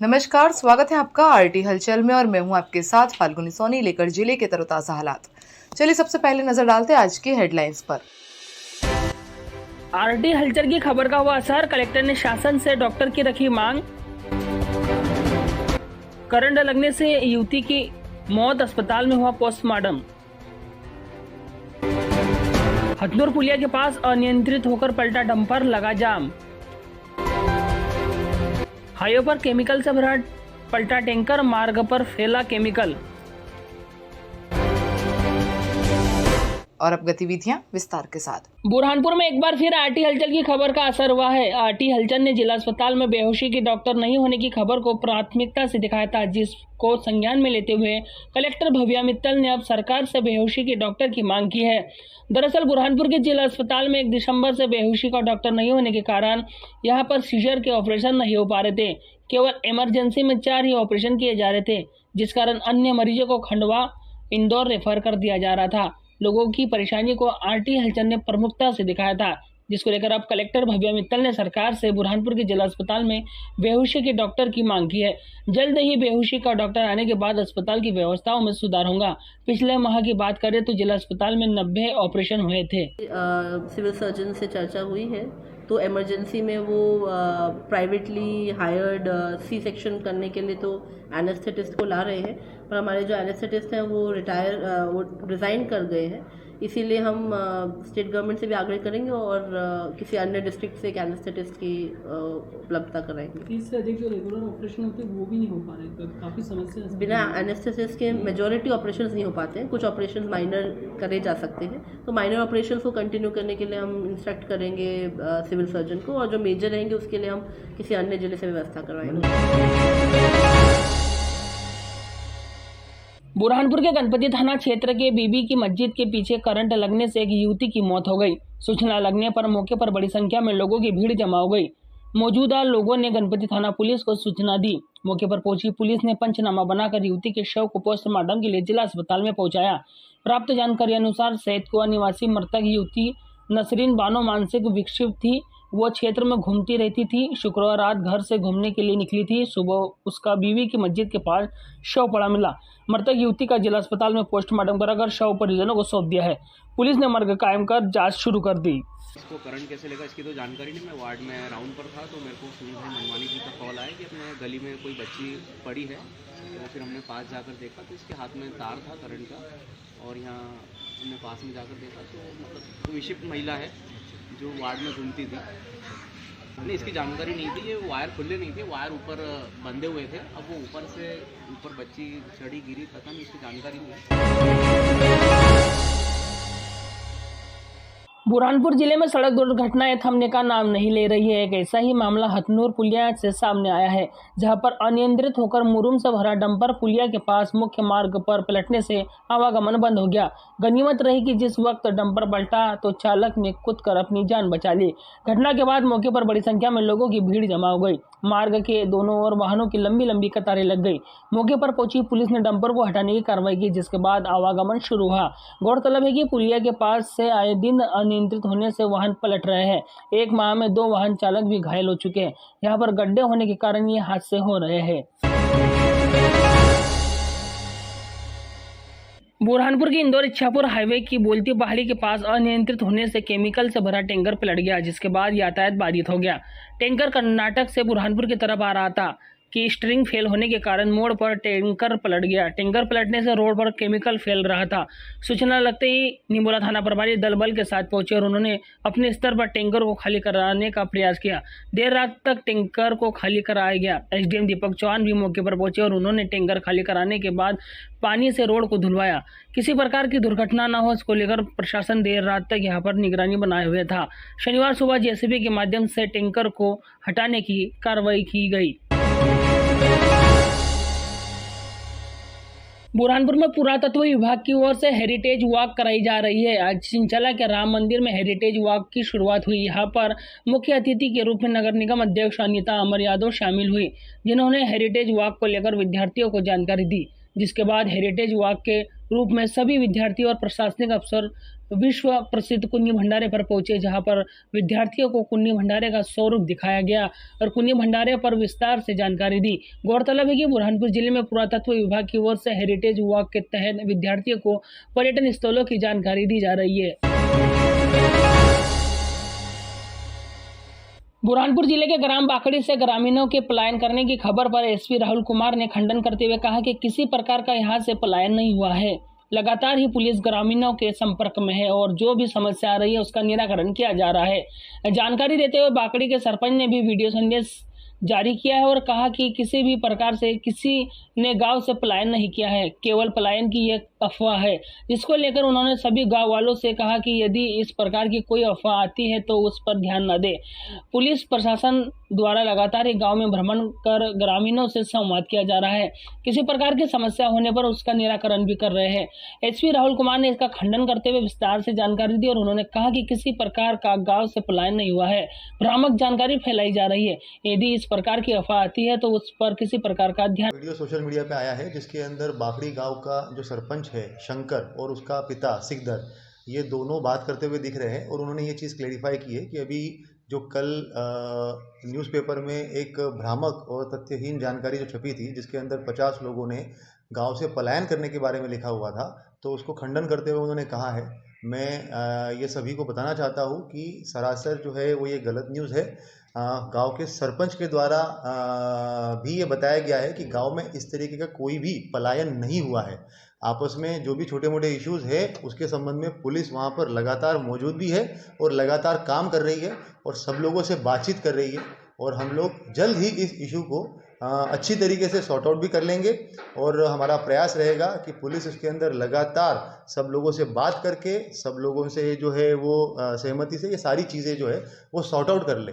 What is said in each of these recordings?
नमस्कार, स्वागत है आपका आरटी हलचल में और मैं हूं आपके साथ फाल्गुनी सोनी लेकर जिले के तरोताजा हालात। चलिए सबसे पहले नजर डालते हैं आज की हेडलाइंस पर। आरटी हलचल की खबर का हुआ असर, कलेक्टर ने शासन से डॉक्टर की रखी मांग। करंट लगने से युवती की मौत, अस्पताल में हुआ पोस्टमार्टम। हथनूर पुलिया के पास अनियंत्रित होकर पलटा डंपर, लगा जाम। हाईवे पर केमिकल से भरा पलटा टैंकर, मार्ग पर फैला केमिकल। और अब गतिविधियां विस्तार के साथ। बुरहानपुर में एक बार फिर आरटी हलचल की खबर का असर हुआ है। आरटी हलचल ने जिला अस्पताल में बेहोशी की डॉक्टर नहीं होने की खबर को प्राथमिकता से दिखाया था, जिसको संज्ञान में लेते हुए कलेक्टर भव्या मित्तल ने अब सरकार से बेहोशी की डॉक्टर की मांग की है। दरअसल बुरहानपुर के जिला अस्पताल में 1 दिसंबर से बेहोशी का डॉक्टर नहीं होने के कारण यहाँ पर सीजर के ऑपरेशन नहीं हो पा रहे थे। केवल इमरजेंसी में 4 ही ऑपरेशन किए जा रहे थे, जिस कारण अन्य मरीजों को खंडवा, इंदौर रेफर कर दिया जा रहा था। लोगों की परेशानी को आरटी हलचल ने प्रमुखता से दिखाया था, जिसको लेकर अब कलेक्टर भव्या मित्तल ने सरकार से बुरहानपुर के जिला अस्पताल में बेहोशी के डॉक्टर की मांग की है। जल्द ही बेहोशी का डॉक्टर आने के बाद अस्पताल की व्यवस्थाओं में सुधार होगा। पिछले माह की बात करें तो जिला अस्पताल में 90 ऑपरेशन हुए थे। सिविल सर्जन से चर्चा हुई है तो इमरजेंसी में वो प्राइवेटली हायर्ड सी सेक्शन करने के लिए तो एनेस्थेटिस्ट को ला रहे हैं, पर हमारे जो एनेस्थेटिस्ट हैं वो रिज़ाइन कर गए हैं। इसीलिए हम स्टेट गवर्नमेंट से भी आग्रह करेंगे और किसी अन्य डिस्ट्रिक्ट से एक एनेस्थेटिस्ट की उपलब्धता कराएंगे। इससे अधिक जो रेगुलर ऑपरेशन होते हैं वो भी नहीं हो पा रहे, काफ़ी समस्या। बिना एनेस्थेटिस्ट के मेजॉरिटी ऑपरेशंस नहीं हो पाते हैं, कुछ ऑपरेशंस माइनर करे जा सकते हैं, तो माइनर ऑपरेशंस को कंटिन्यू करने के लिए हम इंस्ट्रक्ट करेंगे सिविल सर्जन को, और जो मेजर रहेंगे उसके लिए हम किसी अन्य जिले से व्यवस्था करवाएंगे। बुरहानपुर के गणपति थाना क्षेत्र के बीबी की मस्जिद के पीछे करंट लगने से एक युवती की मौत हो गई। सूचना लगने पर मौके पर बड़ी संख्या में लोगों की भीड़ जमा हो गई। मौजूदा लोगों ने गणपति थाना पुलिस को सूचना दी। मौके पर पहुंची पुलिस ने पंचनामा बनाकर युवती के शव को पोस्टमार्टम के लिए जिला अस्पताल में पहुंचाया। प्राप्त जानकारी अनुसार सैदकुआ निवासी मृतक युवती नसरीन बानो मानसिक विक्षिप्त थी। वो क्षेत्र में घूमती रहती थी। शुक्रवार रात घर से घूमने के लिए निकली थी। सुबह उसका बीवी की मस्जिद के पास शव पड़ा मिला। मृतक युवती का जिला अस्पताल में पोस्टमार्टम कराकर शव परिजनों को सौंप दिया है। पुलिस ने मर्ग कायम कर जांच शुरू कर दी। इसको करंट कैसे लगा इसकी तो जानकारी नहीं। मैं वार्ड में राउंड पर था तो मेरे को सुनील भाई मनवानी जी का कॉल आया कि अपने गली में कोई बच्ची पड़ी है, तो फिर हमने पास जाकर देखा तो इसके हाथ में तार था करंट का, और यहाँ हमने पास में जाकर देखा तो मतलब विक्षिप्त महिला है जो वार्ड में घूमती थी। नहीं, इसकी जानकारी नहीं थी, ये वायर खुले नहीं थे, वायर ऊपर बंधे हुए थे। अब वो ऊपर बच्ची चढ़ी गिरी, पता नहीं, इसकी जानकारी नहीं है। बुरहानपुर जिले में सड़क दुर्घटनाएं थमने का नाम नहीं ले रही है। एक ऐसा ही मामला हथनूर पुलिया से सामने आया है, जहां पर अनियंत्रित होकर मुरुम से भरा डंपर पुलिया के पास मुख्य मार्ग पर पलटने से आवागमन बंद हो गया। गनीमत रही कि जिस वक्त डंपर पलटा तो चालक ने कूदकर अपनी जान बचा ली। घटना के बाद मौके पर बड़ी संख्या में लोगों की भीड़ जमा हो गई। मार्ग के दोनों ओर वाहनों की लंबी लंबी कतारें लग गई। मौके पर पहुंची पुलिस ने डंपर को हटाने की कार्रवाई की, जिसके बाद आवागमन शुरू हुआ। गौरतलब है कि पुलिया के पास से आए दिन अनियंत्रित होने से वाहन पलट रहे हैं। एक माह में 2 वाहन चालक भी घायल हो चुके हैं। यहाँ पर गड्ढे होने के कारण ये हादसे हो रहे हैं। बुरहानपुर की इंदौर इच्छापुर हाईवे की बोलती पहाड़ी के पास अनियंत्रित होने से केमिकल से भरा टैंकर पलट गया, जिसके बाद यातायात बाधित हो गया। टैंकर कर्नाटक से बुरहानपुर की तरफ आ रहा था कि स्टीयरिंग फेल होने के कारण मोड़ पर टैंकर पलट गया। टैंकर पलटने से रोड पर केमिकल फैल रहा था। सूचना लगते ही निमोला थाना प्रभारी दल बल के साथ पहुंचे और उन्होंने अपने स्तर पर टैंकर को खाली कराने का प्रयास किया। देर रात तक टैंकर को खाली कराया गया। एसडीएम दीपक चौहान भी मौके पर पहुंचे और उन्होंने टैंकर खाली कराने के बाद पानी से रोड को धुलवाया। किसी प्रकार की दुर्घटना न हो, इसको लेकर प्रशासन देर रात तक यहाँ पर निगरानी बनाए हुए था। शनिवार सुबह जेसीबी के माध्यम से टैंकर को हटाने की कार्रवाई की गई। बुरहानपुर में पुरातत्व विभाग की ओर से हेरिटेज वॉक कराई जा रही है। आज सिंचला के राम मंदिर में हेरिटेज वॉक की शुरुआत हुई। यहाँ पर मुख्य अतिथि के रूप में नगर निगम अध्यक्ष अनीता अमर यादव शामिल हुई, जिन्होंने हेरिटेज वॉक को लेकर विद्यार्थियों को जानकारी दी। जिसके बाद हेरिटेज वॉक के रूप में सभी विद्यार्थी और प्रशासनिक अफसर विश्व प्रसिद्ध कुन्नी भंडारे पर पहुंचे, जहां पर विद्यार्थियों को कुन्नी भंडारे का स्वरूप दिखाया गया और कुन्नी भंडारे पर विस्तार से जानकारी दी। गौरतलब है कि बुरहानपुर जिले में पुरातत्व विभाग की ओर से हेरिटेज वॉक के तहत विद्यार्थियों को पर्यटन स्थलों की जानकारी दी जा रही है। बुरहानपुर जिले के ग्राम बाकड़ी से ग्रामीणों के पलायन करने की खबर पर एसपी राहुल कुमार ने खंडन करते हुए कहा कि किसी प्रकार का यहां से पलायन नहीं हुआ है। लगातार ही पुलिस ग्रामीणों के संपर्क में है और जो भी समस्या आ रही है उसका निराकरण किया जा रहा है। जानकारी देते हुए बाकड़ी के सरपंच ने भी वीडियो संदेश जारी किया है और कहा कि किसी भी प्रकार से किसी ने गांव से पलायन नहीं किया है, केवल पलायन की एक अफवाह है, जिसको लेकर उन्होंने सभी गांव वालों से कहा कि यदि इस प्रकार की कोई अफवाह आती है तो उस पर ध्यान न दे। पुलिस प्रशासन द्वारा लगातार ही गांव में भ्रमण कर ग्रामीणों से संवाद किया जा रहा है, किसी प्रकार की समस्या होने पर उसका निराकरण भी कर रहे हैं। एसपी राहुल कुमार ने इसका खंडन करते हुए विस्तार से जानकारी दी और उन्होंने कहा कि किसी प्रकार का गाँव से पलायन नहीं हुआ है, भ्रामक जानकारी फैलाई जा रही है। यदि इस प्रकार की अफवाह आती है तो उस पर किसी प्रकार का ध्यान। वीडियो सोशल मीडिया पे आया है जिसके अंदर बाकड़ी गांव का जो सरपंच है शंकर और उसका पिता सिकदर, ये दोनों बात करते हुए दिख रहे हैं और उन्होंने ये चीज़ क्लेरिफाई की है कि अभी जो कल न्यूज़पेपर में एक भ्रामक और तथ्यहीन जानकारी जो छपी थी जिसके अंदर 50 लोगों ने गांव से पलायन करने के बारे में लिखा हुआ था, तो उसको खंडन करते हुए उन्होंने कहा है, मैं ये सभी को बताना चाहता हूँ कि सरासर जो है वो ये गलत न्यूज़ है। गांव के सरपंच के द्वारा भी ये बताया गया है कि गांव में इस तरीके का कोई भी पलायन नहीं हुआ है। आपस में जो भी छोटे मोटे इश्यूज़ है उसके संबंध में पुलिस वहां पर लगातार मौजूद भी है और लगातार काम कर रही है और सब लोगों से बातचीत कर रही है और हम लोग जल्द ही इस इशू को अच्छी तरीके से सॉर्ट आउट भी कर लेंगे और हमारा प्रयास रहेगा कि पुलिस इसके अंदर लगातार सब लोगों से बात करके सब लोगों से जो है वो सहमति से ये सारी चीज़ें जो है वो सॉर्ट आउट कर ले।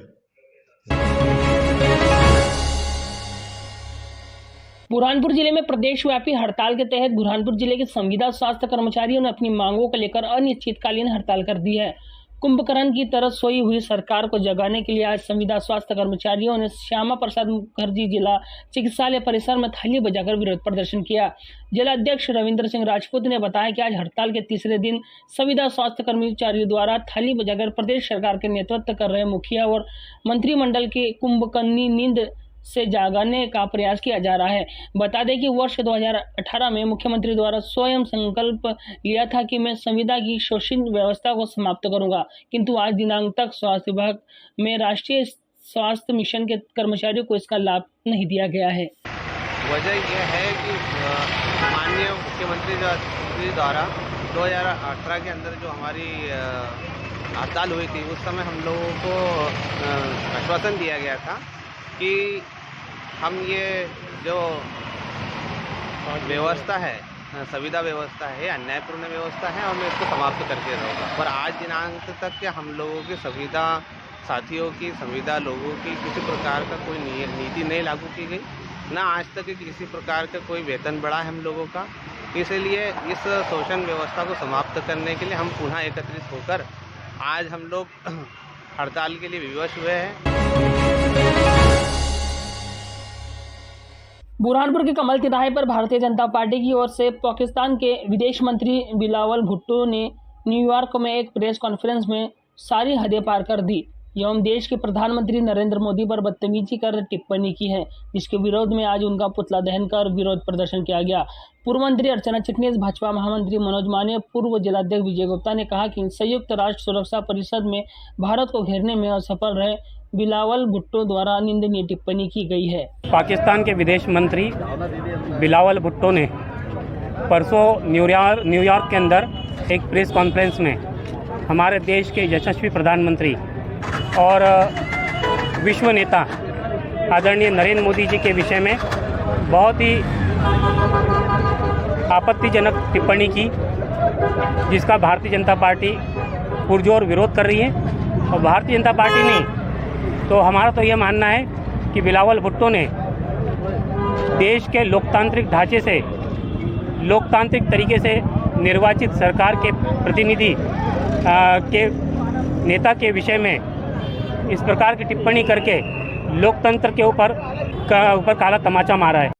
बुरहानपुर जिले में प्रदेशव्यापी हड़ताल के तहत बुरहानपुर जिले के संविदा स्वास्थ्य कर्मचारियों ने अपनी मांगों को लेकर अनिश्चितकालीन हड़ताल कर दी है। कुंभकर्ण की तरह सोई हुई सरकार को जगाने के लिए आज संविदा स्वास्थ्य कर्मचारियों ने श्यामा प्रसाद मुखर्जी जिला चिकित्सालय परिसर में थाली बजाकर विरोध प्रदर्शन किया। जिला अध्यक्ष रविंद्र सिंह राजपूत ने बताया कि आज हड़ताल के तीसरे दिन संविदा स्वास्थ्य कर्मचारियों द्वारा थाली बजाकर प्रदेश सरकार के नेतृत्व कर रहे मुखिया और मंत्रिमंडल की कुंभकर्णी नींद से जागाने का प्रयास किया जा रहा है। बता दें कि वर्ष 2018 में मुख्यमंत्री द्वारा स्वयं संकल्प लिया था कि मैं संविदा की शोषित व्यवस्था को समाप्त करूंगा, किंतु आज दिनांक तक स्वास्थ्य विभाग में राष्ट्रीय स्वास्थ्य मिशन के कर्मचारियों को इसका लाभ नहीं दिया गया है। वजह यह है कि माननीय मुख्यमंत्री जी द्वारा 2018 के अंदर जो हमारी हड़ताल हुई थी उस समय हम लोगों को आश्वासन दिया गया था कि हम ये जो व्यवस्था है, संविदा व्यवस्था है, अन्यायपूर्ण व्यवस्था है और मैं इसको समाप्त करके रहूँगा। पर आज दिनांक तक के हम लोगों की संविदा साथियों की, संविदा लोगों की किसी प्रकार का कोई नीति नहीं लागू की गई, ना आज तक कि किसी प्रकार का कोई वेतन बढ़ा है हम लोगों का। इसलिए इस शोषण व्यवस्था को समाप्त करने के लिए हम पुनः एकत्रित होकर आज हम लोग हड़ताल के लिए विवश हुए हैं। बुरहानपुर के कमल तिराहे पर भारतीय जनता पार्टी की ओर से पाकिस्तान के विदेश मंत्री बिलावल भुट्टो ने न्यूयॉर्क में एक प्रेस कॉन्फ्रेंस में सारी हदें पार कर दी एवं देश के प्रधानमंत्री नरेंद्र मोदी पर बदतमीजी कर टिप्पणी की है, जिसके विरोध में आज उनका पुतला दहन कर विरोध प्रदर्शन किया गया। पूर्व मंत्री अर्चना चिटनीस, भाजपा महामंत्री मनोज माने, पूर्व जिलाध्यक्ष विजय गुप्ता ने कहा कि संयुक्त राष्ट्र सुरक्षा परिषद में भारत को घेरने में असफल रहे बिलावल भुट्टो द्वारा निंदनीय टिप्पणी की गई है। पाकिस्तान के विदेश मंत्री बिलावल भुट्टो ने परसों न्यूयॉर्क के अंदर एक प्रेस कॉन्फ्रेंस में हमारे देश के यशस्वी प्रधानमंत्री और विश्व नेता आदरणीय नरेंद्र मोदी जी के विषय में बहुत ही आपत्तिजनक टिप्पणी की, जिसका भारतीय जनता पार्टी पुरजोर विरोध कर रही है। और भारतीय जनता पार्टी ने तो हमारा तो यह मानना है कि बिलावल भुट्टो ने देश के लोकतांत्रिक ढांचे से, लोकतांत्रिक तरीके से निर्वाचित सरकार के प्रतिनिधि के नेता के विषय में इस प्रकार की टिप्पणी करके लोकतंत्र के ऊपर काला तमाचा मारा है।